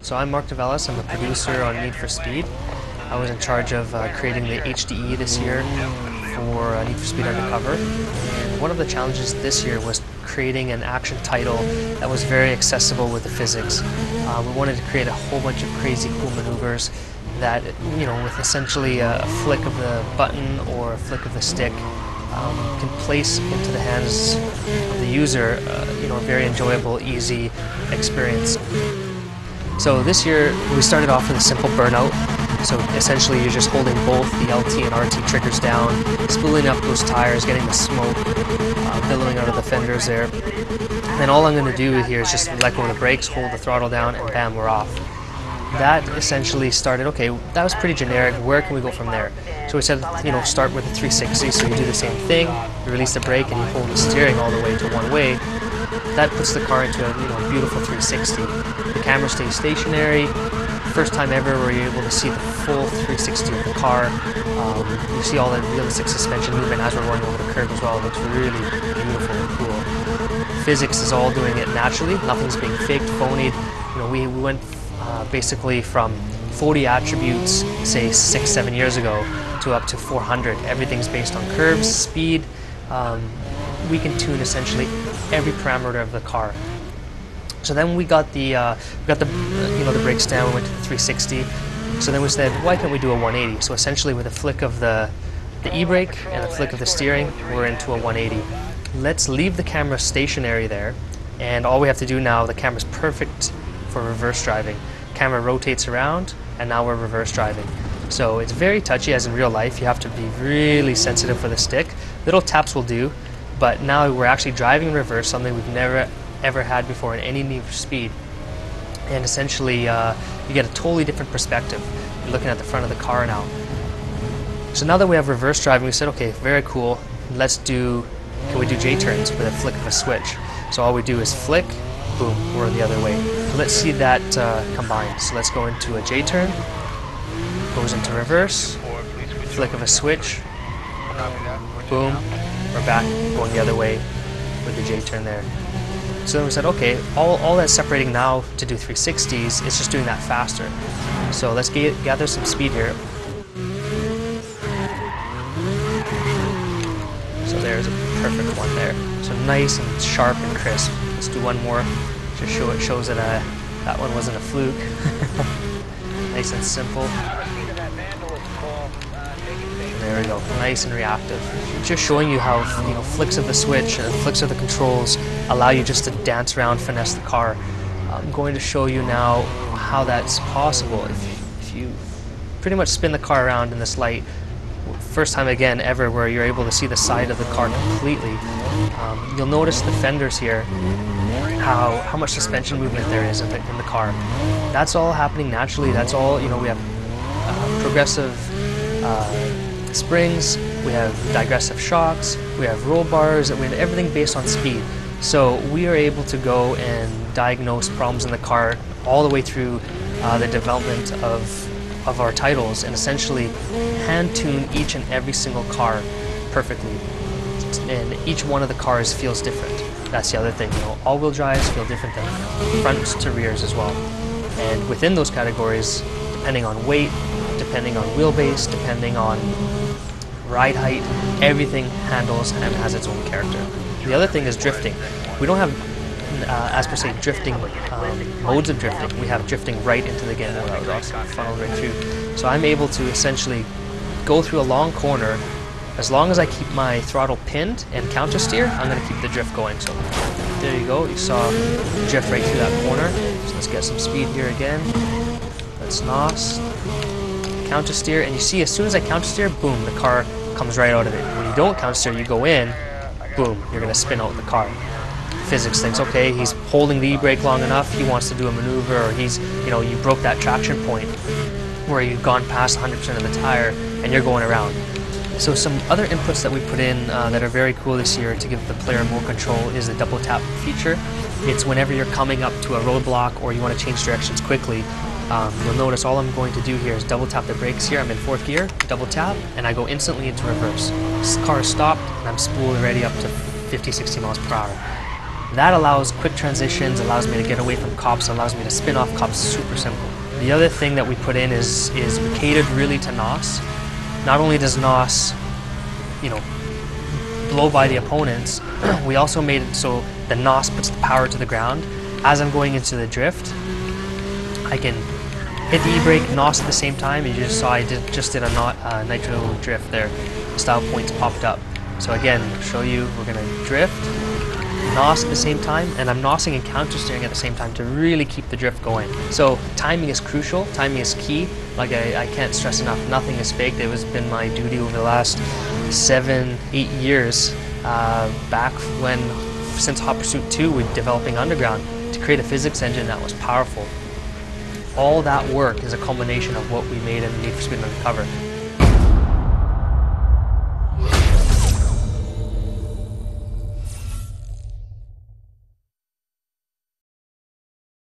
So I'm Mark Develis. I'm a producer on Need for Speed. I was in charge of creating the HDE this year for Need for Speed Undercover. And one of the challenges this year was creating an action title that was very accessible with the physics. We wanted to create a whole bunch of crazy cool maneuvers that, with essentially a flick of the button or a flick of the stick, can place into the hands of the user, a very enjoyable, easy experience. So this year we started off with a simple burnout. So essentially you're just holding both the LT and RT triggers down, spooling up those tires, getting the smoke billowing out of the fenders there. And all I'm going to do here is just let go of the brakes, hold the throttle down, and bam, we're off. That essentially started, okay, that was pretty generic, where can we go from there? So we said, start with the 360, so you do the same thing, you release the brake and you hold the steering all the way to one way. That puts the car into a beautiful 360. The camera stays stationary. First time ever where you're able to see the full 360 of the car. You see all the realistic suspension movement as we're going over the curb as well. It looks really beautiful and cool. Physics is all doing it naturally. Nothing's being faked, phonied. We went basically from 40 attributes, say 6-7 years ago, to up to 400. Everything's based on curves, speed. We can tune essentially every parameter of the car. So then we got the brakes down, we went to the 360. So then we said, why can't we do a 180? So essentially with a flick of the e-brake and a flick of the steering, we're into a 180. Let's leave the camera stationary there, and all we have to do now, the camera's perfect for reverse driving. Camera rotates around, and now we're reverse driving. So it's very touchy, as in real life. You have to be really sensitive for the stick. Little taps will do, but now we're actually driving in reverse, something we've never ever had before in any Need for Speed. And essentially you get a totally different perspective. You're looking at the front of the car now. So now that we have reverse driving, we said, okay, very cool, can we do J-turns with a flick of a switch? So all we do is flick, boom, we're the other way. So let's see that combined. So let's go into a J-turn, goes into reverse, flick of a switch, boom, we're back going the other way with the J-turn there. So then we said, okay, all that's separating now to do 360s is just doing that faster. So let's gather some speed here. So there's a perfect one there. So nice and sharp and crisp. Let's do one more to show it shows that that one wasn't a fluke. Nice and simple. There we go, nice and reactive. Just showing you how flicks of the switch and flicks of the controls allow you just to dance around, finesse the car. I'm going to show you now how that's possible. If you pretty much spin the car around in this light, first time again ever where you're able to see the side of the car completely, you'll notice the fenders here, how much suspension movement there is in the car. That's all happening naturally. That's all, we have progressive springs, we have digressive shocks, we have roll bars, we have everything based on speed. So we are able to go and diagnose problems in the car all the way through the development of our titles, and essentially hand tune each and every single car perfectly. And each one of the cars feels different. That's the other thing, all-wheel drives feel different than fronts to rears as well. And within those categories, depending on weight, depending on wheelbase, depending on ride height, everything handles and has its own character. The other thing is drifting. We don't have, as per se, drifting modes of drifting. We have drifting right into the game mode. That was awesome, funneled right through. So I'm able to essentially go through a long corner. As long as I keep my throttle pinned and counter steer, I'm going to keep the drift going. So there you go. You saw the drift right through that corner. So let's get some speed here again. Let's NOS. Counter steer, and you see as soon as I counter steer, boom, the car comes right out of it. When you don't counter steer, you go in, boom, you're going to spin out the car. Physics thinks, okay, he's holding the e-brake long enough, he wants to do a maneuver, or he's, you broke that traction point where you've gone past 100% of the tire and you're going around. So some other inputs that we put in that are very cool this year to give the player more control is the double tap feature. It's whenever you're coming up to a roadblock or you want to change directions quickly, you'll notice all I'm going to do here is double tap the brakes here. I'm in 4th gear, double tap, and I go instantly into reverse. This car is stopped, and I'm spooled already up to 50-60 miles per hour. That allows quick transitions, allows me to get away from cops, allows me to spin off cops, super simple. The other thing that we put in is we catered really to NOS. Not only does NOS, you know, blow by the opponents, we also made it so the NOS puts the power to the ground. As I'm going into the drift, I can hit the e-brake, NOS at the same time. You just saw I just did a nitro drift there. The style points popped up. So again, show you, we're gonna drift, NOS at the same time, and I'm NOSing and counter steering at the same time to really keep the drift going. So timing is crucial, timing is key. Like I can't stress enough, nothing is faked. It has been my duty over the last 7-8 years, back when, since Hot Pursuit 2, we're developing Underground, to create a physics engine that was powerful. All that work is a culmination of what we made in Need for Speed Undercover.